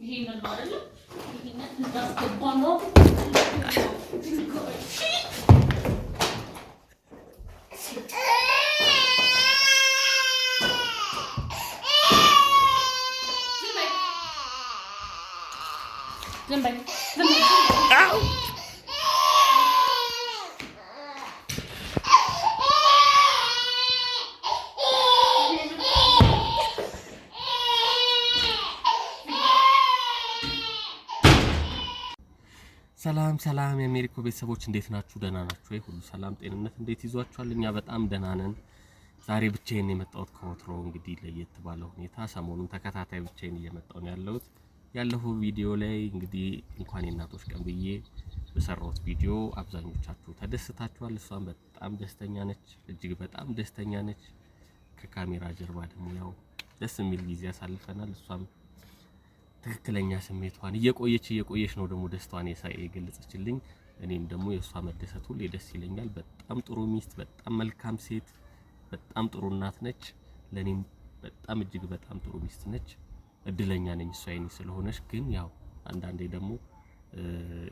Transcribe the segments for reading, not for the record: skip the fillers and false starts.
ይሄንን ነው አይደል? ይሄንን እንዳስገባ ነው። ዝም በይ ዝም በይ። ሰላም ሰላም የአሜሪኮ ቤተሰቦች እንዴት ናችሁ? ደህና ናችሁ ወይ? ሁሉ ሰላም ጤንነት እንዴት ይዟችኋል? እኛ በጣም ደህና ነን። ዛሬ ብቻዬን የመጣሁት ከወትሮ እንግዲህ ለየት ባለ ሁኔታ ሰሞኑን ተከታታይ ብቻዬን እየመጣሁ ነው ያለሁት። ያለፈው ቪዲዮ ላይ እንግዲህ እንኳን የእናቶች ቀን ብዬ በሰራሁት ቪዲዮ አብዛኞቻችሁ ተደስታችኋል። እሷም በጣም ደስተኛ ነች፣ እጅግ በጣም ደስተኛ ነች። ከካሜራ ጀርባ ደግሞ ያው ደስ የሚል ጊዜ አሳልፈናል። እሷም ትክክለኛ ስሜቷን እየቆየች ነው ደግሞ ደስታዋን የገለጸችልኝ። እኔም ደግሞ የእሷ መደሰት ሁሌ ደስ ይለኛል። በጣም ጥሩ ሚስት፣ በጣም መልካም ሴት፣ በጣም ጥሩ እናት ነች። ለኔም በጣም እጅግ በጣም ጥሩ ሚስት ነች። እድለኛ ነኝ እሷ የኔ ስለሆነች። ግን ያው አንዳንዴ ደግሞ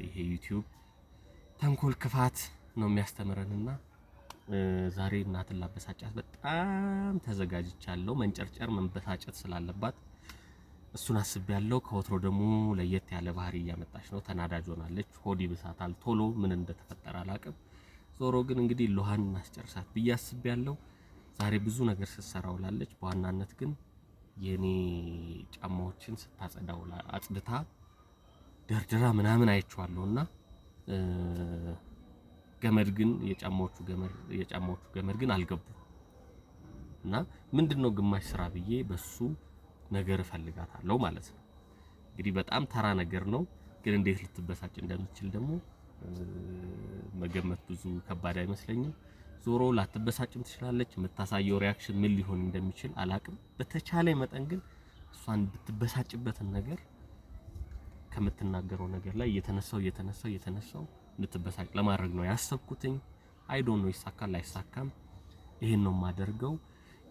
ይሄ ዩቲዩብ ተንኮል፣ ክፋት ነው የሚያስተምረንና ዛሬ እናትን ላበሳጫት በጣም ተዘጋጅቻለሁ። መንጨርጨር መንበሳጨት ስላለባት እሱን አስቤያለሁ። ከወትሮ ደግሞ ለየት ያለ ባህሪ እያመጣች ነው። ተናዳጅ ሆናለች። ሆዲ ብሳታል። ቶሎ ምን እንደተፈጠረ አላቅም። ዞሮ ግን እንግዲህ ሎሃን እናስጨርሳት ብዬ አስቤያለሁ። ዛሬ ብዙ ነገር ስትሰራ ውላለች። በዋናነት ግን የኔ ጫማዎችን ስታጸዳው አጽድታ ደርድራ ምናምን አይቼዋለሁና ገመድ ግን የጫማዎቹ ገመድ ግን አልገቡም እና ምንድነው ግማሽ ስራ ብዬ በሱ ነገር ፈልጋታለሁ ማለት ነው። እንግዲህ በጣም ተራ ነገር ነው፣ ግን እንዴት ልትበሳጭ እንደምትችል ደግሞ መገመት ብዙ ከባድ አይመስለኝም። ዞሮ ላትበሳጭም ትችላለች። የምታሳየው ሪአክሽን ምን ሊሆን እንደሚችል አላቅም። በተቻለ መጠን ግን እሷን ብትበሳጭበትን ነገር ከምትናገረው ነገር ላይ እየተነሳው እንድትበሳጭ ለማድረግ ነው ያሰብኩትኝ። አይ ዶንት ኖ ይሳካል አይሳካም። ይሄን ነው የማደርገው።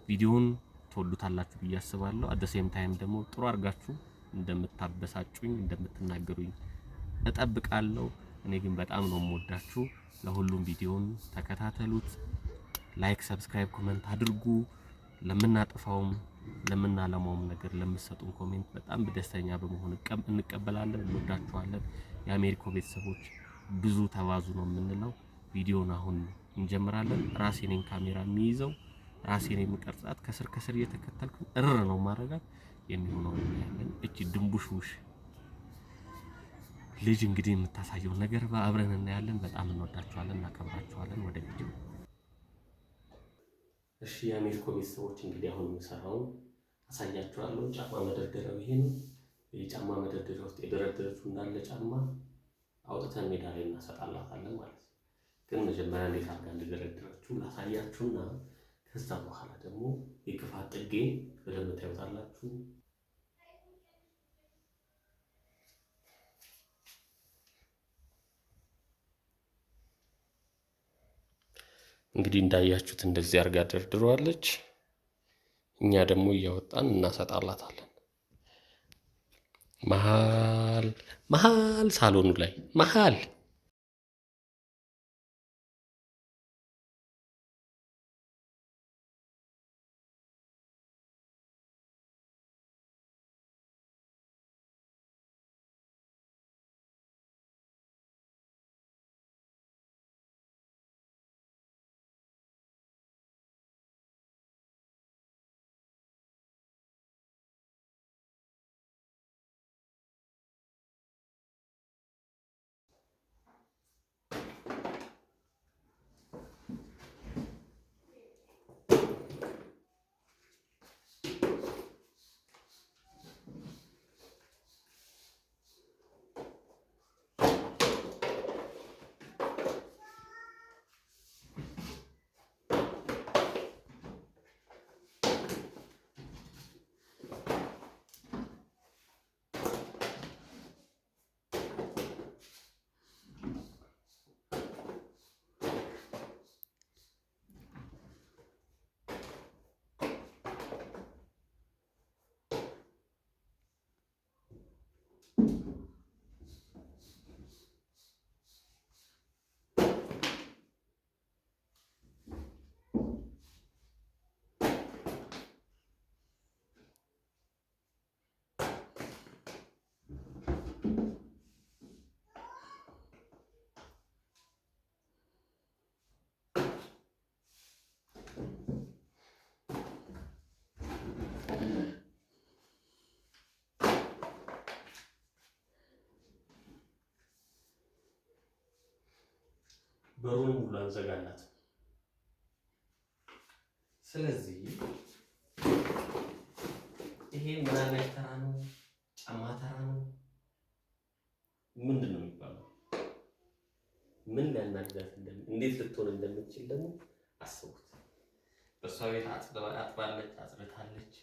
ቪዲዮውን ትወዱታላችሁ ብዬ አስባለሁ። አት ዘ ሴም ታይም ደግሞ ጥሩ አድርጋችሁ እንደምታበሳጩኝ እንደምትናገሩኝ እጠብቃለሁ። እኔ ግን በጣም ነው የምወዳችሁ። ለሁሉም ቪዲዮውን ተከታተሉት። ላይክ፣ ሰብስክራይብ፣ ኮሜንት አድርጉ። ለምናጠፋውም ለምናለማውም ነገር ለምትሰጡን ኮሜንት በጣም ደስተኛ በመሆን እንቀበላለን። እንወዳችኋለን። የአሜሪኮ ቤተሰቦች ብዙ ተባዙ ነው የምንለው። ቪዲዮውን አሁን እንጀምራለን። ራሴ ነኝ ካሜራ የሚይዘው፣ ራሴ ነኝ የምቀርጻት። ከስር እየተከተልኩ እርር ነው ማረጋት። የሚሆነው ያለን እቺ ድንቡሽውሽ ልጅ እንግዲህ የምታሳየው ነገር አብረን እናያለን። በጣም እንወዳችኋለን፣ እናከብራችኋለን። ወደ ቪዲዮ። እሺ የአሜሪኮ ቤተሰቦች እንግዲህ አሁን የምሰራው አሳያችኋለሁ። ጫማ መደርደሪያው ይሄ ነው። የጫማ መደርደሪያ ውስጥ የደረደረችው እንዳለ ጫማ አውጥተን ሜዳ ላይ እናሰጣላታለን ማለት ነው። ግን መጀመሪያ እንዴት አድርጋ እንደደረደረችው ላሳያችሁና ከዛ በኋላ ደግሞ የክፋት ጥጌን በደንብ ታዩታላችሁ። እንግዲህ እንዳያችሁት እንደዚህ አድርጋ ደርድሯለች። እኛ ደግሞ እያወጣን እናሰጣላታለን። መሀል ሳሎኑ ላይ መሀል በሩን ሙሉ አንዘጋላት። ስለዚህ ይሄ ምን አይነት ተራ ነው? ጫማ ተራ ነው? ምንድን ነው የሚባለው? ምን ሊያናግራት እንዴት ልትሆን እንደምትችል ደግሞ አስቡት። በእሷ ቤት አጥባለች፣ አጽድታለች፣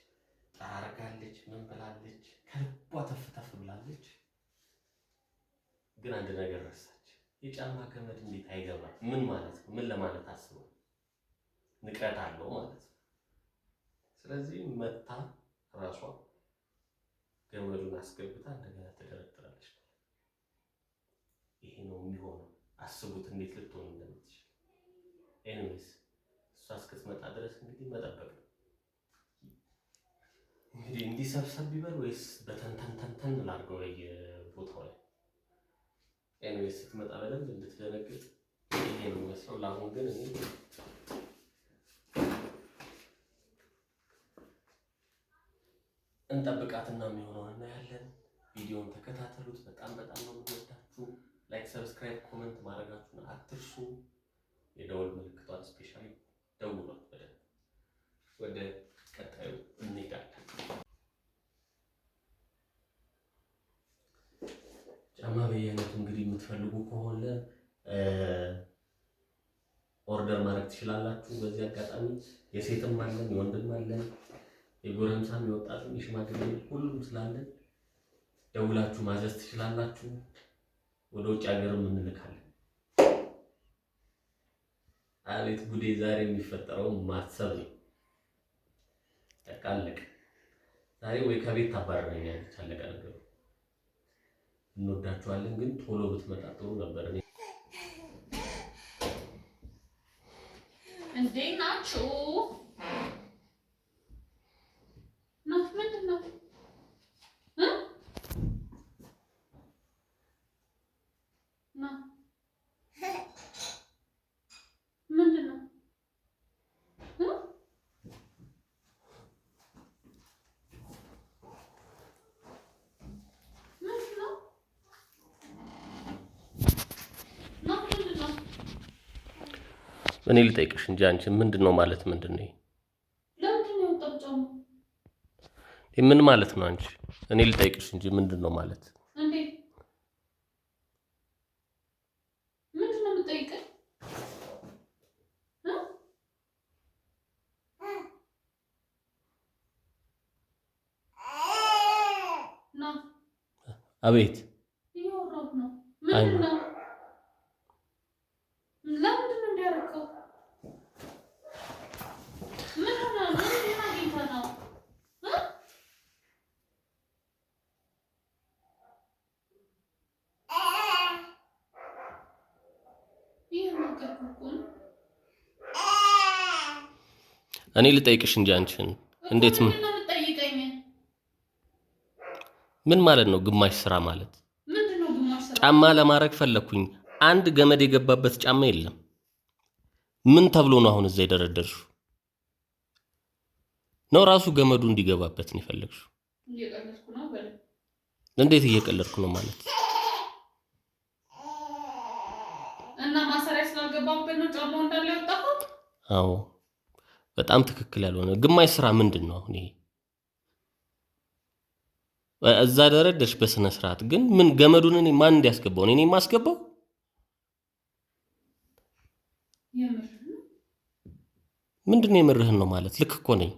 ጠራርጋለች፣ ምን ብላለች፣ ከልቧ ተፍ ብላለች። ግን አንድ ነገር ረሳች። የጫማ ገመድ እንዴት አይገባም? ምን ማለት ነው? ምን ለማለት አስበው? ንቀት አለው ማለት ነው። ስለዚህ መታ ራሷ ገመዱን አስገብታ እንደገና ትደረድራለች። ይሄ ነው የሚሆነው። አስቡት እንዴት ልትሆን እንደምትችል። ኤኒዌይስ እሷ እስክትመጣ ድረስ እንግዲህ መጠበቅ ነው። እንግዲህ እንዲሰብሰብ ቢበል ወይስ በተንተን ላድርገው በየቦታው ላይ። ኤኒዌይስ ስትመጣ በደንብ እንድትደነግጥ ይሄ ነው የሚመስለው። ለአሁን ግን እኔ እንጠብቃትና የሚሆነውን እናያለን። ቪዲዮውን ተከታተሉት። በጣም ነው የምወዳችሁ። ላይክ፣ ሰብስክራይብ፣ ኮሜንት ማድረጋችሁን አትርሱ። የደወል ምልክቷን ስፔሻሊ ደውሏት በደንብ። ወደ ቀጣዩ እንሄዳለን። ጫማ በየአይነቱ እንግዲህ የምትፈልጉ ከሆነ ኦርደር ማድረግ ትችላላችሁ። በዚህ አጋጣሚ የሴትም አለን የወንድም አለን፣ የጎረምሳም የወጣትም የሽማግሌ ሁሉም ስላለን ደውላችሁ ማዘዝ ትችላላችሁ። ወደ ውጭ ሀገርም እንልካለን። አቤት ጉዴ! ዛሬ የሚፈጠረው ማሰብ ነው። አለቀ። ዛሬ ወይ ከቤት ታባረረኛለች። አለቀ ነገሩ። እንወዳችኋለን፣ ግን ቶሎ ብትመጣ ጥሩ ነበር። እኔ እንዴት ናችሁ? ምንድን ነው? ምንድን ነው? እኔ ልጠይቅሽ እንጂ አንቺ ምንድነው ማለት ምንድነው? ለምንድን ነው የወጣው? ምን ማለት ነው አንቺ? እኔ ልጠይቅሽ እንጂ ምንድነው ማለት? እንዴ ምንድነው የምጠይቀኝ? አቤት እያወራሁ ነው። ምንድን ነው? ለምንድን ነው እንዲያደርገው? ምን ሆነ? ምን አግኝተህ ነው? እኔ ልጠይቅሽ እንጂ አንቺን እንዴት ምን ማለት ነው? ግማሽ ስራ ማለት ምንድነው? ግማሽ ስራ ጫማ ለማድረግ ፈለኩኝ። አንድ ገመድ የገባበት ጫማ የለም። ምን ተብሎ ነው አሁን እዛ የደረደርሽው? ነው ራሱ ገመዱ እንዲገባበት ነው የፈለግሽው? እየቀለድኩ ነው በለ። እንዴት እየቀለድኩ ነው ማለት? እና ማሰሪያ ስላልገባበት ነው ጫማው እንዳለ ያወጣው? አዎ በጣም ትክክል ያልሆነ ግማሽ ስራ ምንድን ነው አሁን ይሄ? እዛ ደረደሽ በስነ ስርዓት። ግን ምን ገመዱን እኔ ማን እንዲያስገባው? እኔ የማስገባው? ምንድነው የምርህን ነው ማለት? ልክ እኮ ነኝ።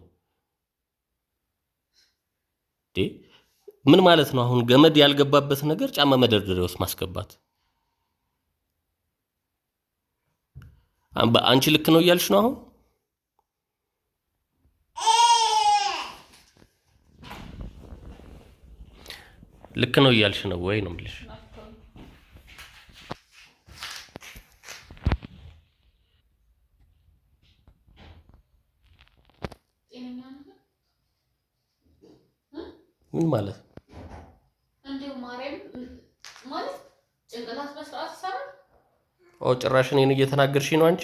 ምን ማለት ነው አሁን? ገመድ ያልገባበት ነገር ጫማ መደርደሪያ ውስጥ ማስገባት? አንቺ ልክ ነው እያልሽ ነው አሁን? ልክ ነው እያልሽ ነው ወይ ነው የምልሽ? ምን ማለት እንደው ማርያም ማለት ጭንቅላት በስርዓት ይሰራል? ጭራሽ እኔን እየተናገርሽ ነው አንቺ?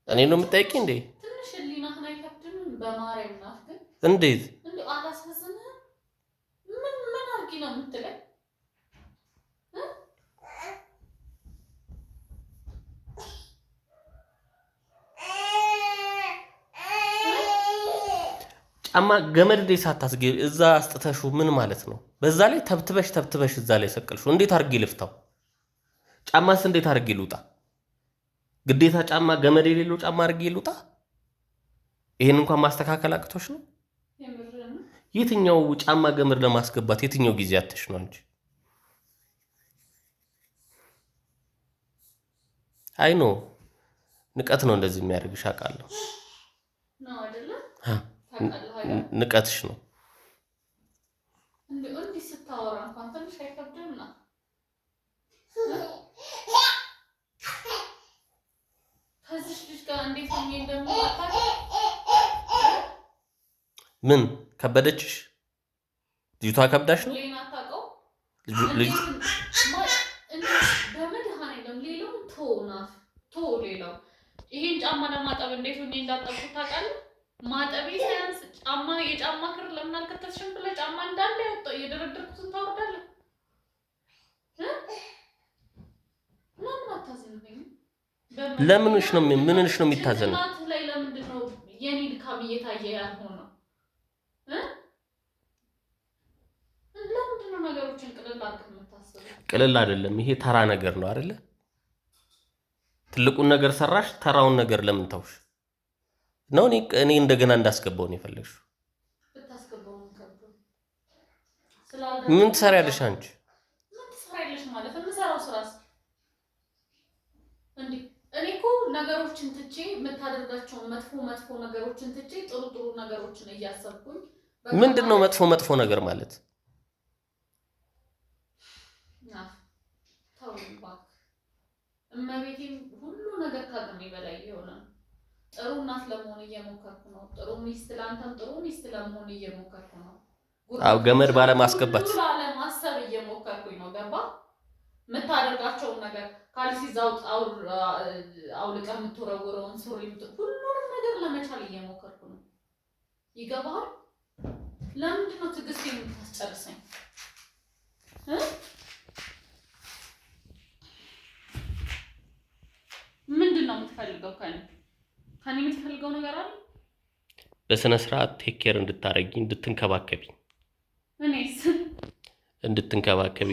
እኔ ነው የምጠይቂኝ እንዴ? ትንሽ ህሊናህን አይከብድም? በማርያም ናት ግን እንዴት እንደው አላሳዝንህም? ምን አድርጊ ነው የምትለኝ? ጫማ ገመድ እንዴት ሳታስገቢ እዛ አስጥተሹ ምን ማለት ነው? በዛ ላይ ተብትበሽ እዛ ላይ ሰቀልሹ። እንዴት አድርጌ ልፍታው? ጫማስ እንዴት አድርጌ ልውጣ? ግዴታ ጫማ ገመድ የሌለው ጫማ አድርጌ ልውጣ? ይሄን እንኳን ማስተካከል አቅቶሽ ነው? የትኛው ጫማ ገመድ ለማስገባት የትኛው ጊዜ አትሽ ነው እንጂ? አይ ኖ ንቀት ነው እንደዚህ የሚያደርግሽ አውቃለሁ። ነው አይደለ? ንቀትሽ ነው። እንዲህ ስታወራ እንኳን ትንሽ አይከብድም? ነው ከዚህ ልጅ ጋር እንዴት ሆኜ እንደምታውቅ ምን ከበደችሽ? ልጅቷ ከብዳሽ ነው? ሌላ ታውቀው ልጅ በመድኃኒዓለም ሌላውን ተው ሌላው ይሄን ጫማ ለማጠብ እንዴት ሆኜ እንዳጠብኩት ታውቃለህ? ማጠቤ ሳያንስ የጫማ ክር ለምን አልከተትሽም ብለህ ጫማ እንዳለ ያወጣው እየደረደርኩትን ታወርዳለህ። ለምን አታዝንብኝ? ለምንሽ ነው ምንሽ ነው የሚታዘነው? እናትህ ላይ ለምንድን ነው የኔ ድካም እየታየ ያልሆነው? ለምንድን ነው ነገሮችን ቅልል አድርገህ የምታስበው? ቅልል አይደለም ይሄ ተራ ነገር ነው አይደለ? ትልቁን ነገር ሰራሽ፣ ተራውን ነገር ለምን ተውሽ? ነው እኔ እንደገና እንዳስገባው ነው የፈለግሽው? ብታስገባው ምን ከብዶ? ምን ትሰሪያለሽ አንቺ? ምን ትሰሪያለሽ ማለት የምሰራው ስራስ እንዴ? እኔ እኮ ነገሮችን ትቼ የምታደርጋቸውን መጥፎ ነገሮችን ትቼ ጥሩ ነገሮችን እያሰብኩኝ ምንድን ነው መጥፎ ነገር ማለት? ተው እባክህ። እመቤቴም ሁሉ ነገር ካቅሜ በላይ የሆነ ጥሩ እናት ለመሆን እየሞከርኩ ነው። ጥሩ ሚስት ለአንተም ጥሩ ሚስት ለመሆን እየሞከርኩ ነው። አው ገመድ ባለማስገባት ባለማሰብ እየሞከርኩኝ ነው። ገባ? የምታደርጋቸውን ነገር ካልሲ አውልቀህ የምትወረውረውን ሱሪ ሁሉንም ነገር ለመቻል እየሞከርኩ ነው። ይገባሃል? ለምንድን ነው ትዕግስት የምታስጨርሰኝ? ምንድን ነው የምትፈልገው ከኔ የምትፈልገው ነገር አለ? በስነ ስርዓት ቴክ ኬር እንድታረጊ እንድትንከባከቢ። እኔስ እንድትንከባከቢ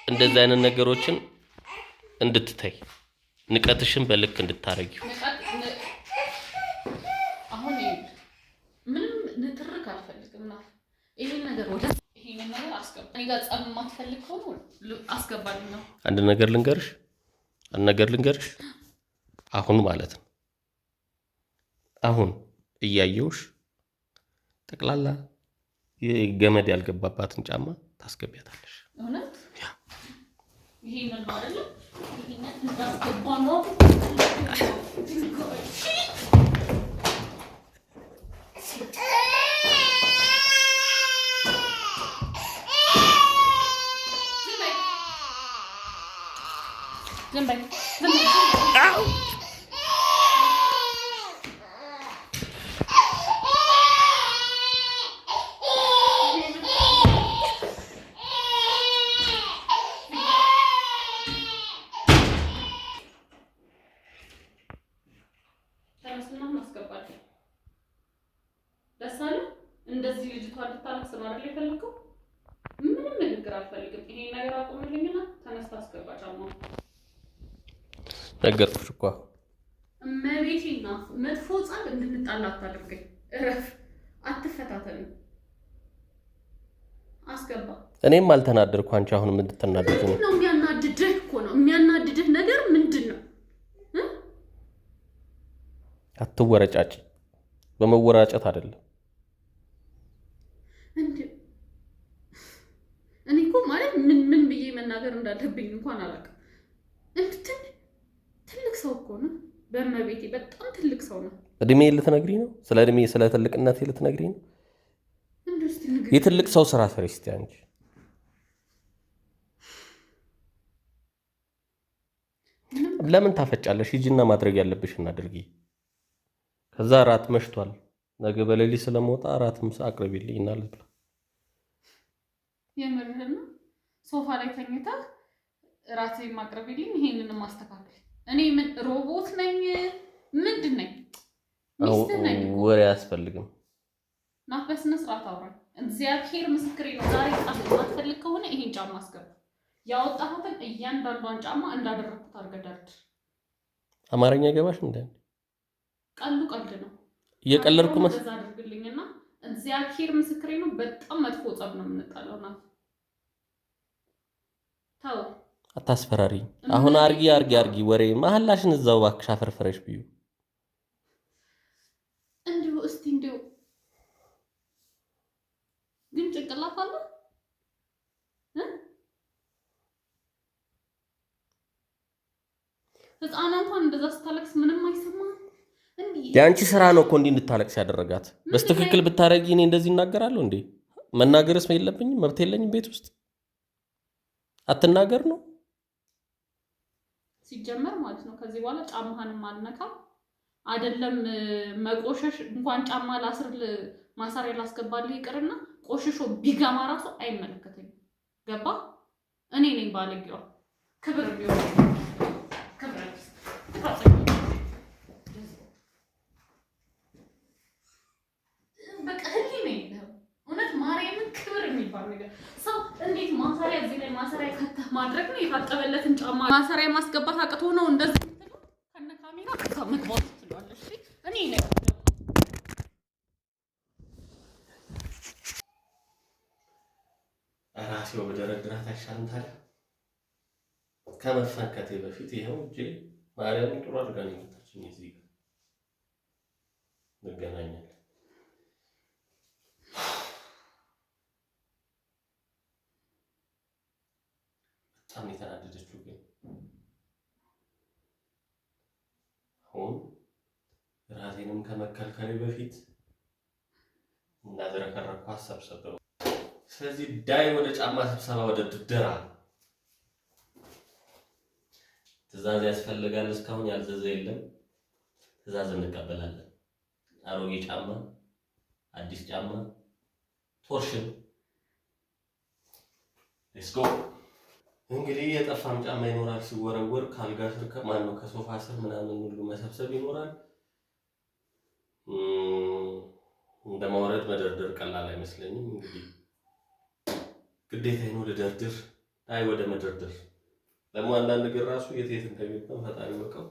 እንደዚህ አይነት ነገሮችን እንድትተይ ንቀትሽን በልክ እንድታረጊው። አሁን ምንም ንትርክ አልፈልግም ነው ይሄን ነገር አስገባ። እኔ ጋር ጸብ የማትፈልግ ከሆነ አስገባልኝ ነው። አንድ ነገር ልንገርሽ አሁን ማለት ነው። አሁን እያየውሽ ጠቅላላ ገመድ ያልገባባትን ጫማ ታስገቢያታለሽ። እውነት ይሄንን ነው አይደል? ይሄንን እንዳስገባ ነው። ዝም በይ። እንደዚህ ልጅቷ እንድታለቅስ ነው አይደል የፈለከው? ምንም ንግግር አልፈልግም። ይሄን ነገር አቁምልኝና ተነስታ አስገባ ጫማውን። ነገርኩሽ እኮ እመቤቴና መጥፎ ጻል እንድንጣላ አታድርገኝ። እረፍ፣ አትፈታተን። አስገባ። እኔም አልተናደርኩ። አንቺ አሁንም እንድትናደድ ነው የሚያናድድህ እኮ ነው። የሚያናድድህ ነገር ምንድን ነው? አትወረጫጭ። በመወራጨት አይደለም። እኔ እኮ ማለት ምን ብዬ መናገር እንዳለብኝ እንኳን አላውቅም። ትልቅ ሰው እኮ ነው። በእመቤቴ በጣም ትልቅ ሰው ነው። እድሜ ልትነግሪ ነው? ስለ እድሜ ስለ ትልቅነት ልትነግሪ ነው? የትልቅ ሰው ስራ ስሪ እስቲ አንቺ። ምንም ለምን ታፈጫለሽ? ሂጂና ማድረግ ያለብሽን አድርጊ። ከዛ እራት መሽቷል። ነገ በሌሊት ስለምወጣ እራት ምሳ አቅርቢልኝ እና ልብላ። የምርህን ነው? ሶፋ ላይ ተኝተህ እራት ማቅረቢልኝ? ይሄንን ማስተካከል እኔ ምን ሮቦት ነኝ? ምንድን ነኝ? ሚስትህ ነኝ እኮ። ወሬ አያስፈልግም። ና በስነ ስርዓት አውራኝ። እግዚአብሔር ምስክሬ ነው። ዛሬ ጣል ማትፈልግ ከሆነ ይሄን ጫማ አስገባ። ያወጣሁትን እያንዳንዷን ጫማ እንዳደረኩት አድርገህ ደርድር። አማርኛ ገባሽ እንዴ? ቀልድ ነው። እየቀለድኩ መሰለኝ። እንደዛ አድርግልኝና እግዚአብሔር ምስክሬ ነው። በጣም መጥፎ ጸብ ነው የምንጣለው። ና ተው፣ አታስፈራሪ። አሁን አርጊ ወሬ መሀላሽን እዛው እባክሽ አፈርፈረሽ ብዩ። እንዲሁ ግን ጭንቅላት አለ። ህፃኗ እንኳን እንደዛ ስታለቅስ ምንም አይሰማም። የአንቺ ስራ ነው እኮ እንዲህ እንድታለቅስ ያደረጋት። በስትክክል ብታረጊ እኔ እንደዚህ እናገራለሁ እንዴ? መናገርስ የለብኝም? መብት የለኝም? ቤት ውስጥ አትናገር ነው ሲጀመር ማለት ነው። ከዚህ በኋላ ጫማህንም አልነካም። አይደለም መቆሸሽ እንኳን ጫማ ላስር ማሰሪያ ላስገባልህ ይቅርና ቆሽሾ ቢገማ ራሱ አይመለከተኝም። ገባ? እኔ ነኝ ባለጌዋ። ክብር ቢሆን በቃ ህሊና የለህም። እውነት ማርያምን ክብር የሚባል ነገር ሰው እንዴት ማሰሪያ እዚህ ላይ ማሰሪያ ከተህ ማድረግ ነው? የታጠበለትን ጫማ ማሰሪያ ማስገባት አቅቶ ነው እንደዚህ ከነ ካሜራ መግባት ትችላለሽ። እኔ ነኝ ራሴው በደረድራት አይሻልም ታዲያ? ከመፈንከቴ በፊት ይኸው እጄ ማርያምን ጥሩ አድርጋ ነው የመታችኝ። እዚህ ጋር እንገናኛለን። በጣም የተናደደችው ግን አሁን ራሴንም ከመከልከሌ በፊት እንዳዝረከረኩ አሰብሰበው። ስለዚህ ዳይ ወደ ጫማ ስብሰባ፣ ወደ ድደራ። ትዕዛዝ ያስፈልጋል። እስካሁን ያልዘዘ የለም። ትዕዛዝ እንቀበላለን። አሮጌ ጫማ፣ አዲስ ጫማ፣ ቶርሽን ሌትስ ጎ። እንግዲህ የጠፋም ጫማ ይኖራል ሲወረወር፣ ካልጋ ስር ከማነው ከሶፋ ስር ምናምን ሁሉ መሰብሰብ ይኖራል። እንደ ማውረድ መደርደር ቀላል አይመስለኝም። እንግዲህ ግዴታ ነው ልደርድር። አይ ወደ መደርደር ደግሞ አንዳንድ ነገር ራሱ የት እንደሚባል ፈጣሪ ወቀው።